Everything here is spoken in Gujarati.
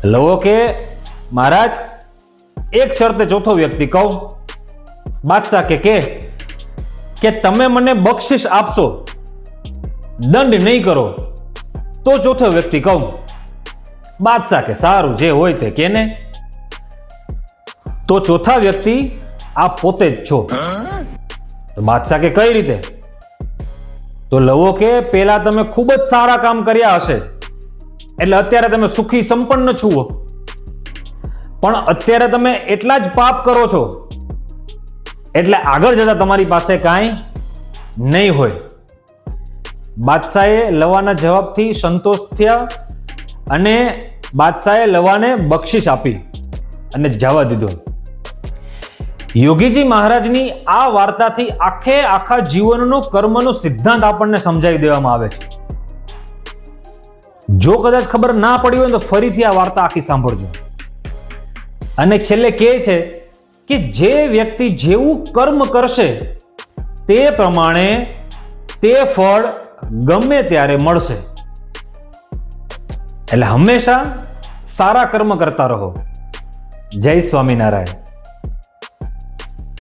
લવો કે મહારાજ એક શરતે ચોથો વ્યક્તિ કહું. બાદશાહ કે તમે મને બક્ષિસ આપશો, દંડ નહીં કરો તો ચોથો વ્યક્તિ કહું. બાદશાહ કે સારું, જે હોય તે કેને. તો ચોથા વ્યક્તિ આપ પોતે જ છો. તો બાદશાહ કે કઈ રીતે? તો લવો કે પેલા તમે ખૂબ જ સારા કામ કર્યા હશે એટલે અત્યારે તમે સુખી સંપન્ન છો, પણ અત્યારે તમે એટલા જ પાપ કરો છો એટલે આગળ જતા તમારી પાસે કાંઈ નહીં હોય. બાદશાહે લવાના જવાબથી સંતોષ થયા અને બાદશાહે લવાને બક્ષિસ આપી અને જવા દીધો. યોગીજી મહારાજની આ વાર્તાથી આખા જીવનનો કર્મનો સિદ્ધાંત આપણને સમજાવી દેવામાં આવે છે. જો કદાચ ખબર ના પડી હોય તો ફરીથી આ વાર્તા આખી સાંભળજો. અને છેલ્લે કહે છે કે જે વ્યક્તિ જેવું કર્મ કરશે તે પ્રમાણે તે ફળ ગમે ત્યારે મળશે. એટલે હંમેશા સારા કર્મ કરતા રહો. જય સ્વામિનારાયણ.